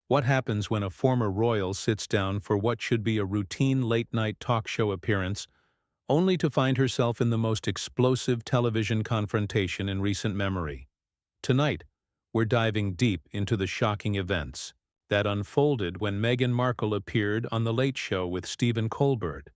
What happens when a former royal sits down for what should be a routine late-night talk show appearance, only to find herself in the most explosive television confrontation in recent memory? Tonight, we're diving deep into the shocking events that unfolded when Meghan Markle appeared on The Late Show with Stephen Colbert,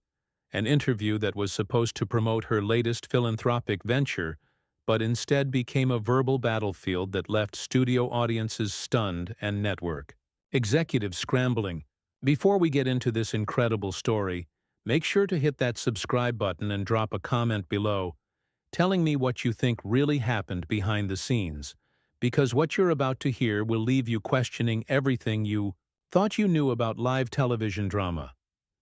an interview that was supposed to promote her latest philanthropic venture, but instead became a verbal battlefield that left studio audiences stunned and network executives scrambling. Before we get into this incredible story, make sure to hit that subscribe button and drop a comment below, telling me what you think really happened behind the scenes, because what you're about to hear will leave you questioning everything you thought you knew about live television drama.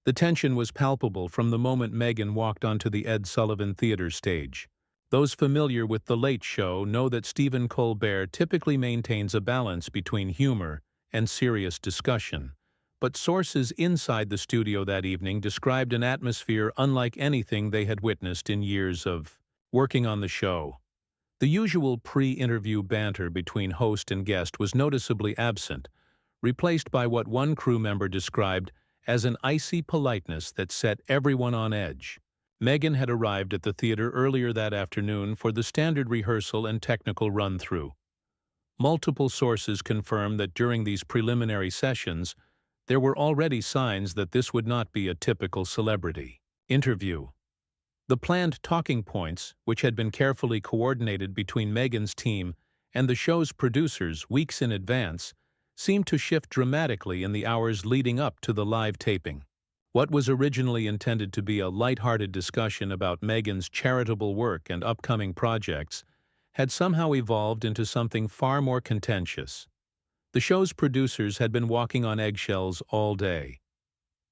The tension was palpable from the moment Meghan walked onto the Ed Sullivan Theatre stage. Those familiar with The Late Show know that Stephen Colbert typically maintains a balance between humor and serious discussion, but sources inside the studio that evening described an atmosphere unlike anything they had witnessed in years of working on the show. The usual pre-interview banter between host and guest was noticeably absent, replaced by what one crew member described as an icy politeness that set everyone on edge. Meghan had arrived at the theater earlier that afternoon for the standard rehearsal and technical run-through. Multiple sources confirmed that during these preliminary sessions, there were already signs that this would not be a typical celebrity interview. The planned talking points, which had been carefully coordinated between Meghan's team and the show's producers weeks in advance, seemed to shift dramatically in the hours leading up to the live taping. What was originally intended to be a light-hearted discussion about Meghan's charitable work and upcoming projects had somehow evolved into something far more contentious. The show's producers had been walking on eggshells all day.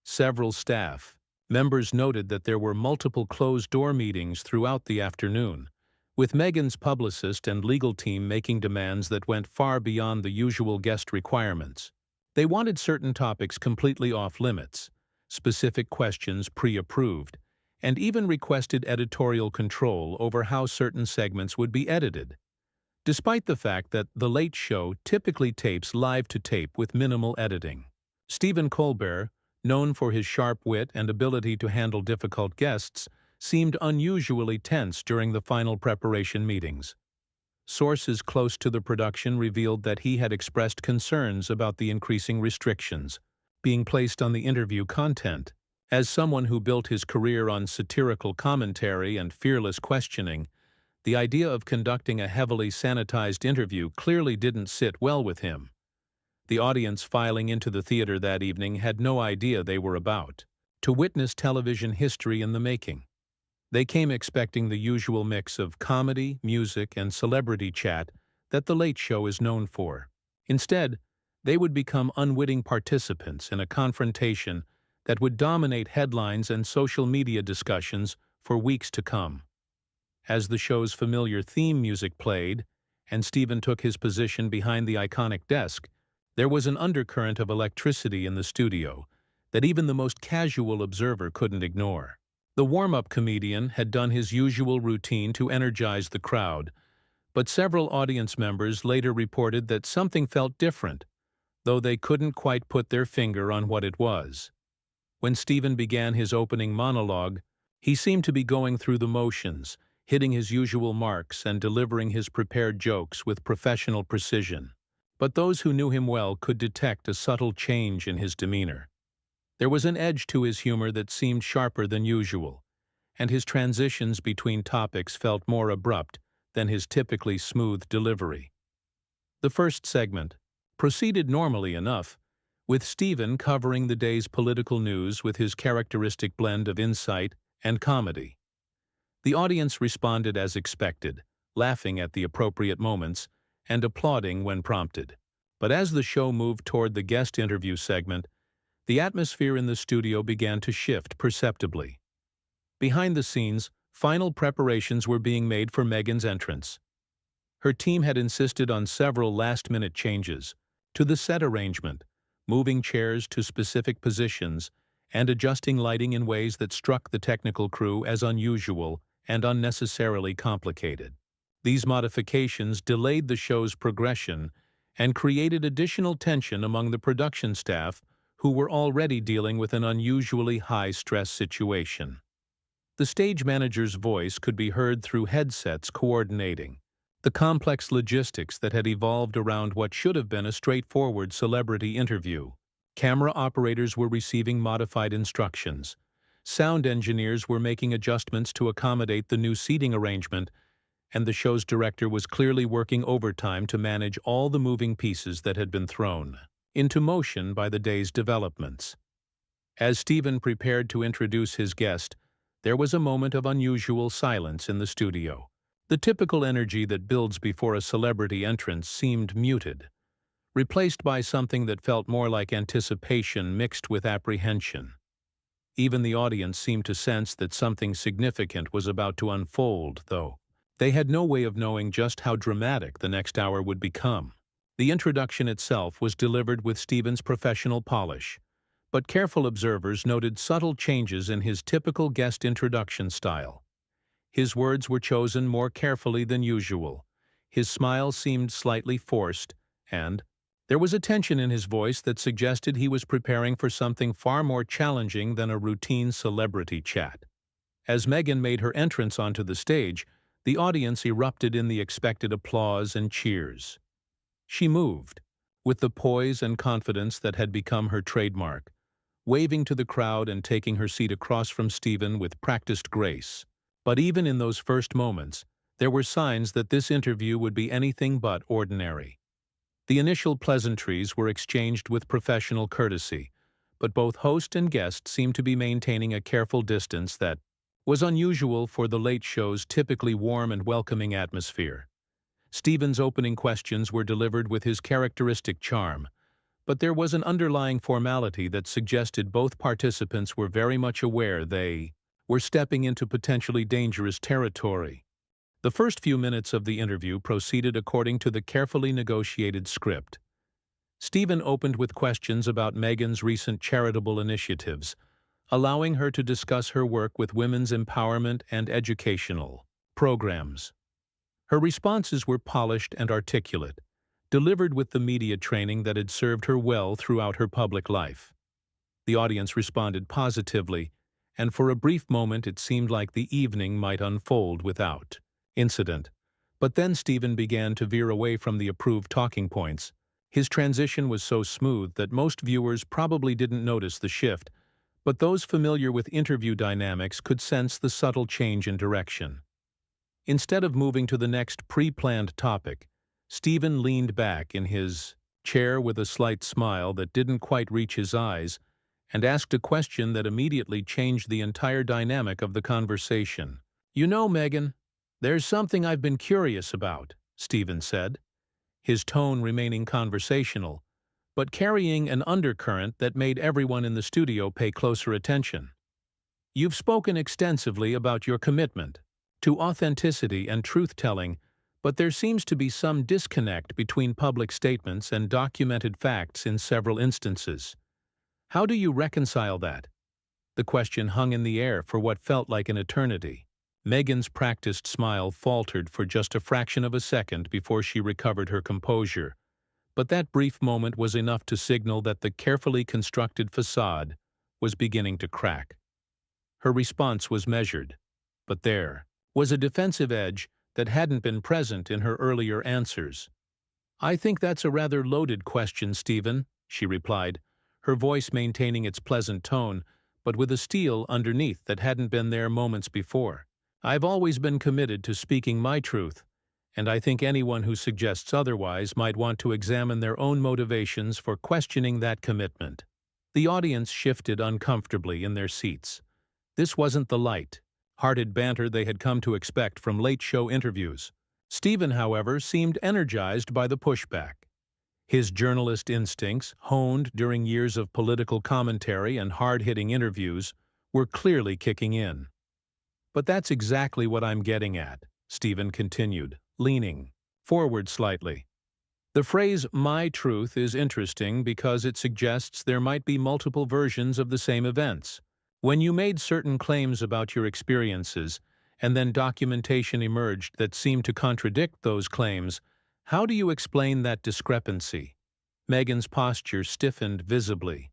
Several staff members noted that there were multiple closed-door meetings throughout the afternoon, with Meghan's publicist and legal team making demands that went far beyond the usual guest requirements. They wanted certain topics completely off-limits, specific questions pre-approved, and even requested editorial control over how certain segments would be edited. Despite the fact that The Late Show typically tapes live-to-tape with minimal editing, Stephen Colbert, known for his sharp wit and ability to handle difficult guests, seemed unusually tense during the final preparation meetings. Sources close to the production revealed that he had expressed concerns about the increasing restrictions being placed on the interview content. As someone who built his career on satirical commentary and fearless questioning, the idea of conducting a heavily sanitized interview clearly didn't sit well with him. The audience filing into the theater that evening had no idea they were about to witness television history in the making. They came expecting the usual mix of comedy, music, and celebrity chat that The Late Show is known for. Instead, they would become unwitting participants in a confrontation that would dominate headlines and social media discussions for weeks to come. As the show's familiar theme music played, and Stephen took his position behind the iconic desk, there was an undercurrent of electricity in the studio that even the most casual observer couldn't ignore. The warm-up comedian had done his usual routine to energize the crowd, but several audience members later reported that something felt different, though they couldn't quite put their finger on what it was. When Stephen began his opening monologue, he seemed to be going through the motions, hitting his usual marks and delivering his prepared jokes with professional precision. But those who knew him well could detect a subtle change in his demeanor. There was an edge to his humor that seemed sharper than usual, and his transitions between topics felt more abrupt than his typically smooth delivery. The first segment proceeded normally enough, with Stephen covering the day's political news with his characteristic blend of insight and comedy. The audience responded as expected, laughing at the appropriate moments and applauding when prompted. But as the show moved toward the guest interview segment, the atmosphere in the studio began to shift perceptibly. Behind the scenes, final preparations were being made for Meghan's entrance. Her team had insisted on several last-minute changes to the set arrangement, moving chairs to specific positions and adjusting lighting in ways that struck the technical crew as unusual and unnecessarily complicated. These modifications delayed the show's progression and created additional tension among the production staff who were already dealing with an unusually high-stress situation. The stage manager's voice could be heard through headsets coordinating the complex logistics that had evolved around what should have been a straightforward celebrity interview. Camera operators were receiving modified instructions. Sound engineers were making adjustments to accommodate the new seating arrangement, and the show's director was clearly working overtime to manage all the moving pieces that had been thrown into motion by the day's developments. As Stephen prepared to introduce his guest, there was a moment of unusual silence in the studio. The typical energy that builds before a celebrity entrance seemed muted, replaced by something that felt more like anticipation mixed with apprehension. Even the audience seemed to sense that something significant was about to unfold, though they had no way of knowing just how dramatic the next hour would become. The introduction itself was delivered with Stephen's professional polish, but careful observers noted subtle changes in his typical guest introduction style. His words were chosen more carefully than usual. His smile seemed slightly forced, and there was a tension in his voice that suggested he was preparing for something far more challenging than a routine celebrity chat. As Meghan made her entrance onto the stage, the audience erupted in the expected applause and cheers. She moved, with the poise and confidence that had become her trademark, waving to the crowd and taking her seat across from Stephen with practiced grace. But even in those first moments, there were signs that this interview would be anything but ordinary. The initial pleasantries were exchanged with professional courtesy, but both host and guest seemed to be maintaining a careful distance that was unusual for the late show's typically warm and welcoming atmosphere. Stephen's opening questions were delivered with his characteristic charm, but there was an underlying formality that suggested both participants were very much aware they were stepping into potentially dangerous territory. The first few minutes of the interview proceeded according to the carefully negotiated script. Stephen opened with questions about Meghan's recent charitable initiatives, allowing her to discuss her work with women's empowerment and educational programs. Her responses were polished and articulate, delivered with the media training that had served her well throughout her public life. The audience responded positively, and for a brief moment it seemed like the evening might unfold without incident. But then Stephen began to veer away from the approved talking points. His transition was so smooth that most viewers probably didn't notice the shift, but those familiar with interview dynamics could sense the subtle change in direction. Instead of moving to the next pre-planned topic, Stephen leaned back in his chair with a slight smile that didn't quite reach his eyes and asked a question that immediately changed the entire dynamic of the conversation. "You know, Meghan, there's something I've been curious about," Stephen said, his tone remaining conversational, but carrying an undercurrent that made everyone in the studio pay closer attention. "You've spoken extensively about your commitment to authenticity and truth-telling, but there seems to be some disconnect between public statements and documented facts in several instances. How do you reconcile that?" The question hung in the air for what felt like an eternity. Meghan's practiced smile faltered for just a fraction of a second before she recovered her composure, but that brief moment was enough to signal that the carefully constructed facade was beginning to crack. Her response was measured, but there was a defensive edge that hadn't been present in her earlier answers. "I think that's a rather loaded question, Stephen," she replied, her voice maintaining its pleasant tone, but with a steel underneath that hadn't been there moments before. "I've always been committed to speaking my truth, and I think anyone who suggests otherwise might want to examine their own motivations for questioning that commitment." The audience shifted uncomfortably in their seats. This wasn't the light-hearted banter they had come to expect from late-show interviews. Stephen, however, seemed energized by the pushback. His journalist instincts, honed during years of political commentary and hard-hitting interviews, were clearly kicking in. "But that's exactly what I'm getting at," Stephen continued, leaning forward slightly. "The phrase, 'my truth,' is interesting because it suggests there might be multiple versions of the same events. When you made certain claims about your experiences, and then documentation emerged that seemed to contradict those claims, How do you explain that discrepancy? Meghan's posture stiffened visibly.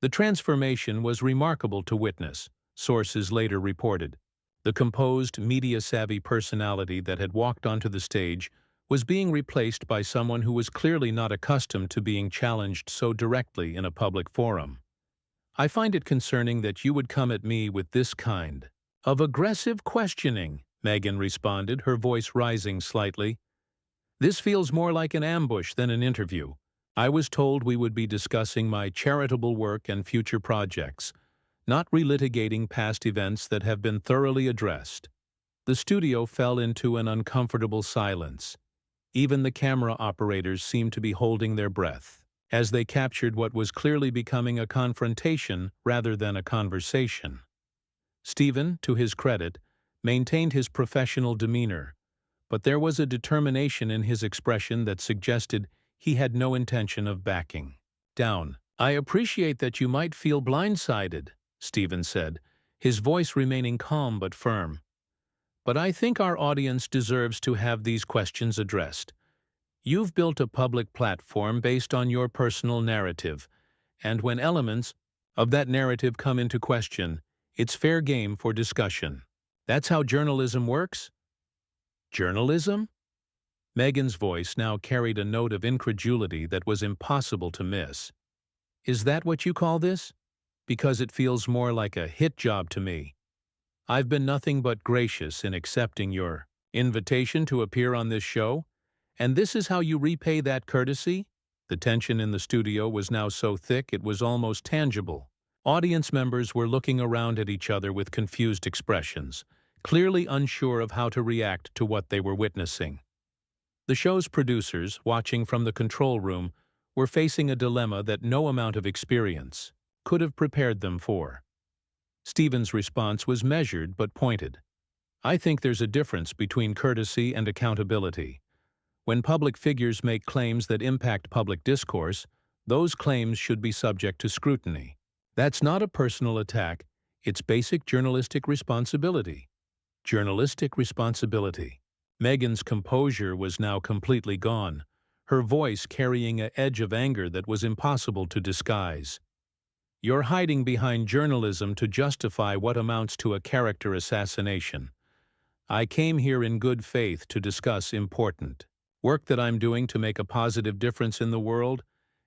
The transformation was remarkable to witness, sources later reported. The composed, media-savvy personality that had walked onto the stage was being replaced by someone who was clearly not accustomed to being challenged so directly in a public forum. I find it concerning that you would come at me with this kind of aggressive questioning, Meghan responded, her voice rising slightly. This feels more like an ambush than an interview. I was told we would be discussing my charitable work and future projects, not relitigating past events that have been thoroughly addressed. The studio fell into an uncomfortable silence. Even the camera operators seemed to be holding their breath, as they captured what was clearly becoming a confrontation rather than a conversation. Stephen, to his credit, maintained his professional demeanor, but there was a determination in his expression that suggested he had no intention of backing down. I appreciate that you might feel blindsided, Stephen said, his voice remaining calm but firm. But I think our audience deserves to have these questions addressed. You've built a public platform based on your personal narrative, and when elements of that narrative come into question, it's fair game for discussion. That's how journalism works? Journalism? Meghan's voice now carried a note of incredulity that was impossible to miss. Is that what you call this? Because it feels more like a hit job to me. I've been nothing but gracious in accepting your invitation to appear on this show, and this is how you repay that courtesy? The tension in the studio was now so thick it was almost tangible. Audience members were looking around at each other with confused expressions, clearly unsure of how to react to what they were witnessing. The show's producers, watching from the control room, were facing a dilemma that no amount of experience could have prepared them for. Stephen's response was measured but pointed. I think there's a difference between courtesy and accountability. When public figures make claims that impact public discourse, those claims should be subject to scrutiny. That's not a personal attack, it's basic journalistic responsibility. Journalistic responsibility. Meghan's composure was now completely gone, her voice carrying an edge of anger that was impossible to disguise. You're hiding behind journalism to justify what amounts to a character assassination. I came here in good faith to discuss important work that I'm doing to make a positive difference in the world,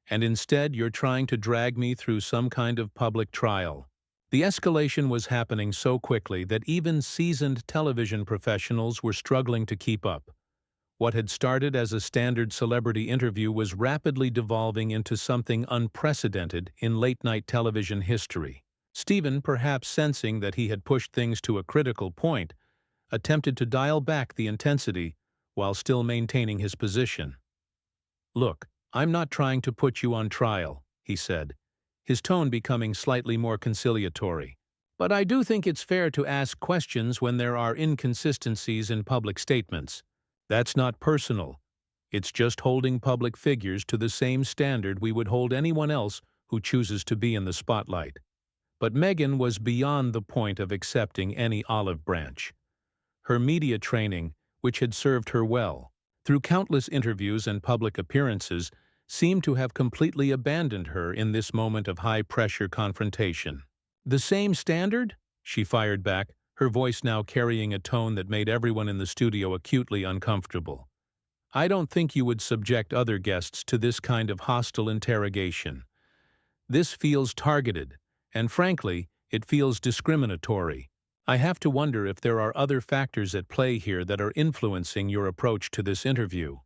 and instead you're trying to drag me through some kind of public trial. The escalation was happening so quickly that even seasoned television professionals were struggling to keep up. What had started as a standard celebrity interview was rapidly devolving into something unprecedented in late-night television history. Stephen, perhaps sensing that he had pushed things to a critical point, attempted to dial back the intensity while still maintaining his position. Look, I'm not trying to put you on trial, he said, his tone becoming slightly more conciliatory. But I do think it's fair to ask questions when there are inconsistencies in public statements. That's not personal. It's just holding public figures to the same standard we would hold anyone else who chooses to be in the spotlight. But Meghan was beyond the point of accepting any olive branch. Her media training, which had served her well through countless interviews and public appearances, seemed to have completely abandoned her in this moment of high-pressure confrontation. The same standard? She fired back, her voice now carrying a tone that made everyone in the studio acutely uncomfortable. I don't think you would subject other guests to this kind of hostile interrogation. This feels targeted, and frankly, it feels discriminatory. I have to wonder if there are other factors at play here that are influencing your approach to this interview.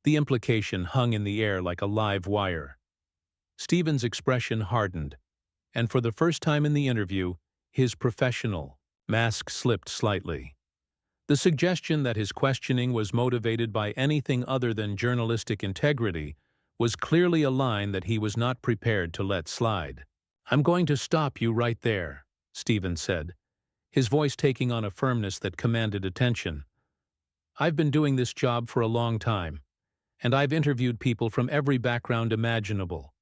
The implication hung in the air like a live wire. Stephen's expression hardened, and for the first time in the interview, his professional mask slipped slightly. The suggestion that his questioning was motivated by anything other than journalistic integrity was clearly a line that he was not prepared to let slide. I'm going to stop you right there, Stephen said, his voice taking on a firmness that commanded attention. I've been doing this job for a long time, and I've interviewed people from every background imaginable.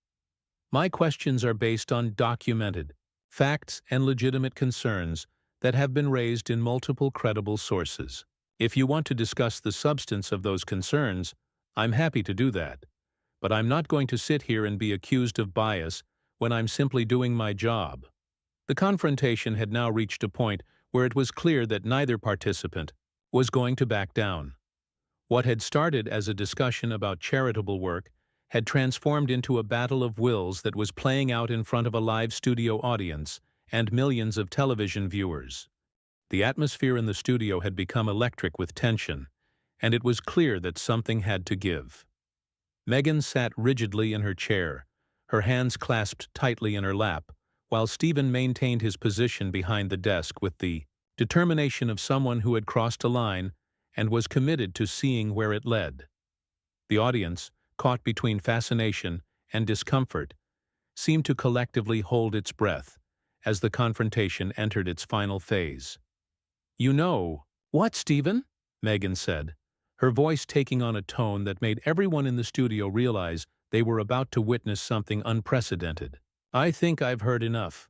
My questions are based on documented facts and legitimate concerns that have been raised in multiple credible sources. If you want to discuss the substance of those concerns, I'm happy to do that, but I'm not going to sit here and be accused of bias when I'm simply doing my job. The confrontation had now reached a point where it was clear that neither participant was going to back down. What had started as a discussion about charitable work had transformed into a battle of wills that was playing out in front of a live studio audience and millions of television viewers. The atmosphere in the studio had become electric with tension, and it was clear that something had to give. Meghan sat rigidly in her chair, her hands clasped tightly in her lap, while Stephen maintained his position behind the desk with the determination of someone who had crossed a line and was committed to seeing where it led. The audience, caught between fascination and discomfort, seemed to collectively hold its breath as the confrontation entered its final phase. "You know—" "What, Stephen?" Meghan said, her voice taking on a tone that made everyone in the studio realize they were about to witness something unprecedented. "I think I've heard enough.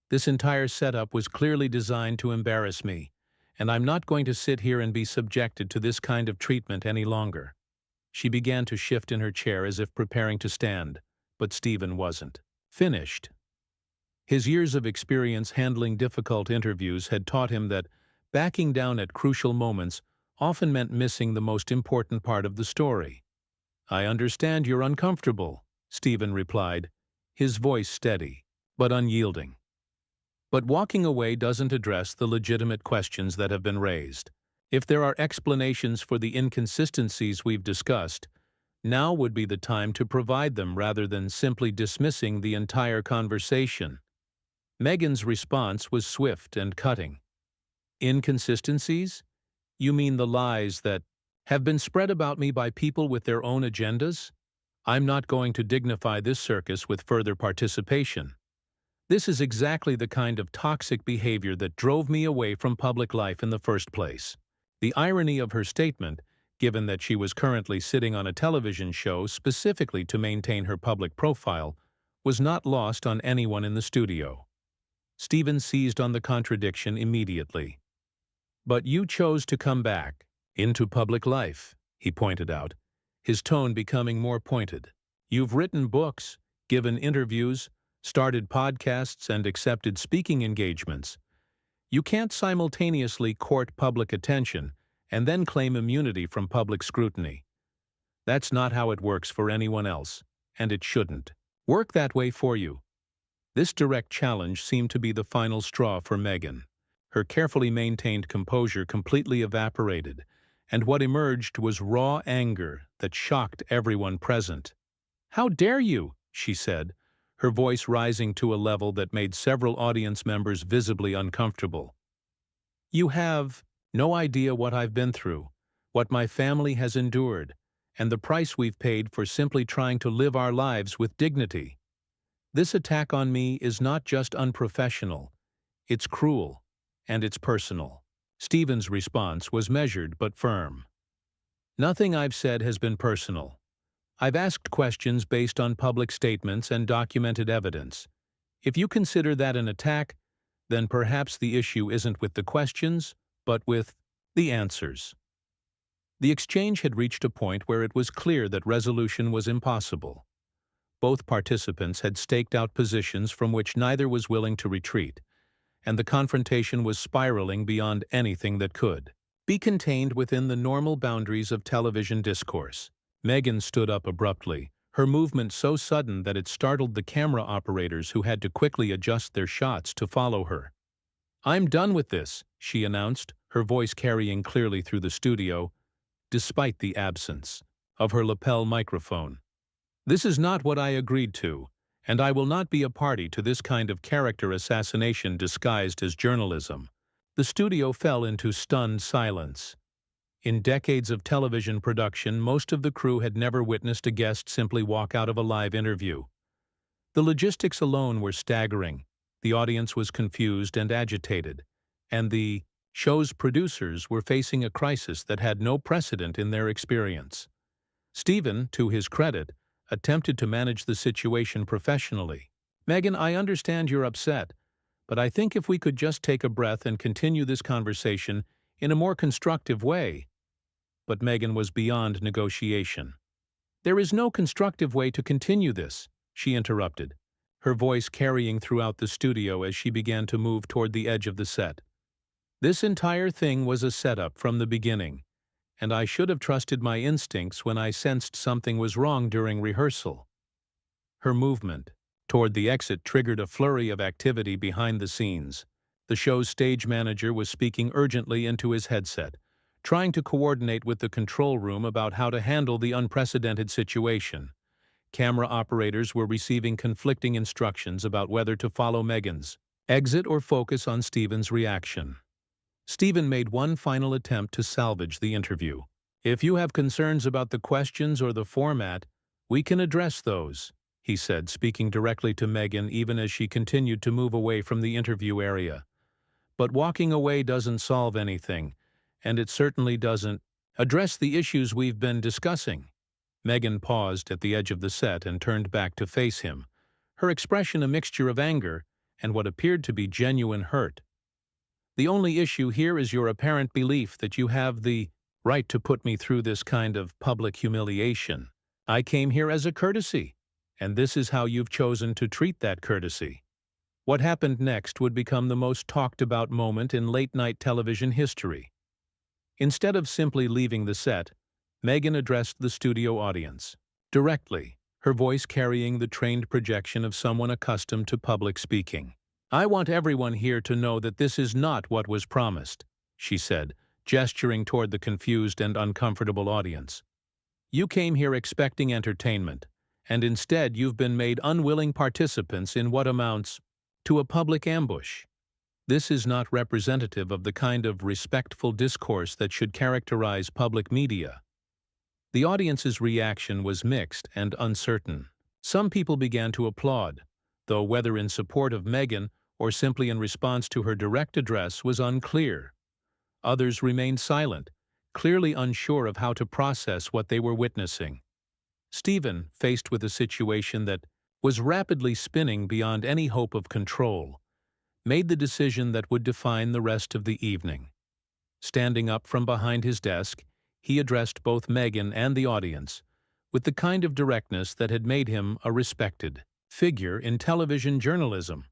This entire setup was clearly designed to embarrass me, and I'm not going to sit here and be subjected to this kind of treatment any longer." She began to shift in her chair as if preparing to stand, but Stephen wasn't finished. His years of experience handling difficult interviews had taught him that backing down at crucial moments often meant missing the most important part of the story. "I understand you're uncomfortable," Stephen replied, his voice steady, but unyielding. "But walking away doesn't address the legitimate questions that have been raised. If there are explanations for the inconsistencies we've discussed, now would be the time to provide them rather than simply dismissing the entire conversation." Meghan's response was swift and cutting. "Inconsistencies? You mean the lies that have been spread about me by people with their own agendas? I'm not going to dignify this circus with further participation. This is exactly the kind of toxic behavior that drove me away from public life in the first place." The irony of her statement, given that she was currently sitting on a television show specifically to maintain her public profile, was not lost on anyone in the studio. Stephen seized on the contradiction immediately. "But you chose to come back into public life," he pointed out, his tone becoming more pointed. "You've written books, given interviews, started podcasts, and accepted speaking engagements. You can't simultaneously court public attention and then claim immunity from public scrutiny. That's not how it works for anyone else, and it shouldn't work that way for you." This direct challenge seemed to be the final straw for Meghan. Her carefully maintained composure completely evaporated, and what emerged was raw anger that shocked everyone present. "How dare you?" she said, her voice rising to a level that made several audience members visibly uncomfortable. "You have no idea what I've been through, what my family has endured, and the price we've paid for simply trying to live our lives with dignity. This attack on me is not just unprofessional, it's cruel, and it's personal." Stephen's response was measured but firm. "Nothing I've said has been personal. I've asked questions based on public statements and documented evidence. If you consider that an attack, then perhaps the issue isn't with the questions, but with the answers." The exchange had reached a point where it was clear that resolution was impossible. Both participants had staked out positions from which neither was willing to retreat, and the confrontation was spiraling beyond anything that could be contained within the normal boundaries of television discourse. Meghan stood up abruptly, her movement so sudden that it startled the camera operators who had to quickly adjust their shots to follow her. "I'm done with this," she announced, her voice carrying clearly through the studio, despite the absence of her lapel microphone. "This is not what I agreed to, and I will not be a party to this kind of character assassination disguised as journalism." The studio fell into stunned silence. In decades of television production, most of the crew had never witnessed a guest simply walk out of a live interview. The logistics alone were staggering, the audience was confused and agitated, and the show's producers were facing a crisis that had no precedent in their experience. Stephen, to his credit, attempted to manage the situation professionally. "Meghan, I understand you're upset, but I think if we could just take a breath and continue this conversation in a more constructive way." but Meghan was beyond negotiation. "There is no constructive way to continue this," she interrupted, her voice carrying throughout the studio as she began to move toward the edge of the set. "This entire thing was a setup from the beginning, and I should have trusted my instincts when I sensed something was wrong during rehearsal." Her movement toward the exit triggered a flurry of activity behind the scenes. The show's stage manager was speaking urgently into his headset, trying to coordinate with the control room about how to handle the unprecedented situation. Camera operators were receiving conflicting instructions about whether to follow Meghan's exit or focus on Stephen's reaction. Stephen made one final attempt to salvage the interview. "If you have concerns about the questions or the format, we can address those," he said, speaking directly to Meghan even as she continued to move away from the interview area. "But walking away doesn't solve anything, and it certainly doesn't address the issues we've been discussing." Meghan paused at the edge of the set and turned back to face him, her expression a mixture of anger and what appeared to be genuine hurt. "The only issue here is your apparent belief that you have the right to put me through this kind of public humiliation. I came here as a courtesy, and this is how you've chosen to treat that courtesy." What happened next would become the most talked-about moment in late-night television history. Instead of simply leaving the set, Meghan addressed the studio audience directly, her voice carrying the trained projection of someone accustomed to public speaking. "I want everyone here to know that this is not what was promised," she said, gesturing toward the confused and uncomfortable audience. "You came here expecting entertainment, and instead you've been made unwilling participants in what amounts to a public ambush. This is not representative of the kind of respectful discourse that should characterize public media." The audience's reaction was mixed and uncertain. Some people began to applaud, though whether in support of Meghan or simply in response to her direct address was unclear. Others remained silent, clearly unsure of how to process what they were witnessing. Stephen, faced with a situation that was rapidly spinning beyond any hope of control, made the decision that would define the rest of the evening. Standing up from behind his desk, he addressed both Meghan and the audience with the kind of directness that had made him a respected figure in television journalism.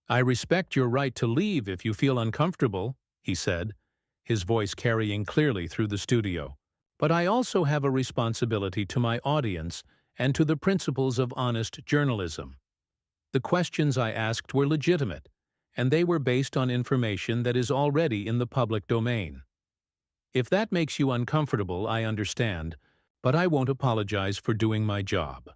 "I respect your right to leave if you feel uncomfortable," he said, his voice carrying clearly through the studio. "But I also have a responsibility to my audience and to the principles of honest journalism. The questions I asked were legitimate, and they were based on information that is already in the public domain. If that makes you uncomfortable, I understand, but I won't apologize for doing my job."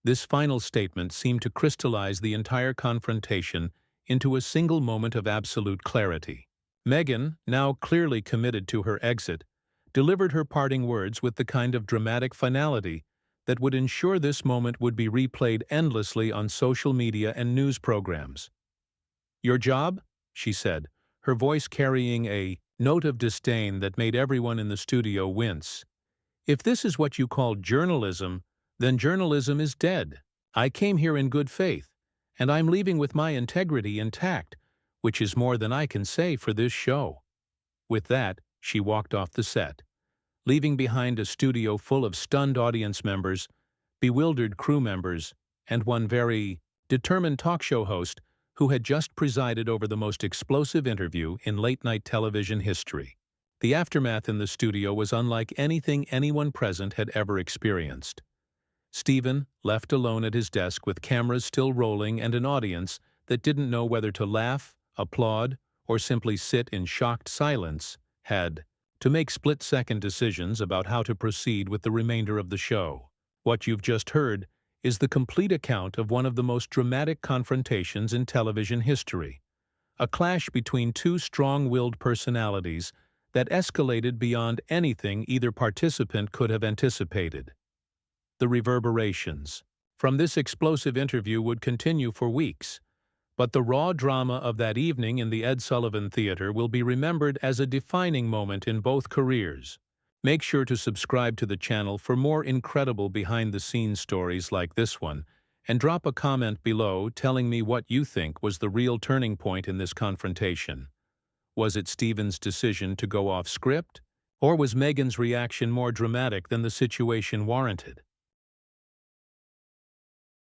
This final statement seemed to crystallize the entire confrontation into a single moment of absolute clarity. Meghan, now clearly committed to her exit, delivered her parting words with the kind of dramatic finality that would ensure this moment would be replayed endlessly on social media and news programs. "Your job?" she said, her voice carrying a note of disdain that made everyone in the studio wince. "If this is what you call journalism, then journalism is dead. I came here in good faith, and I'm leaving with my integrity intact, which is more than I can say for this show." With that, she walked off the set, leaving behind a studio full of stunned audience members, bewildered crew members, and one very determined talk show host who had just presided over the most explosive interview in late-night television history. The aftermath in the studio was unlike anything anyone present had ever experienced. Stephen, left alone at his desk with cameras still rolling and an audience that didn't know whether to laugh, applaud, or simply sit in shocked silence, had to make split-second decisions about how to proceed with the remainder of the show. What you've just heard is the complete account of one of the most dramatic confrontations in television history, a clash between two strong-willed personalities that escalated beyond anything either participant could have anticipated. The reverberations from this explosive interview would continue for weeks, but the raw drama of that evening in the Ed Sullivan Theater will be remembered as a defining moment in both careers. Make sure to subscribe to the channel for more incredible behind-the-scenes stories like this one, and drop a comment below telling me what you think was the real turning point in this confrontation. Was it Stephen's decision to go off script, Or was Meghan's reaction more dramatic than the situation warranted?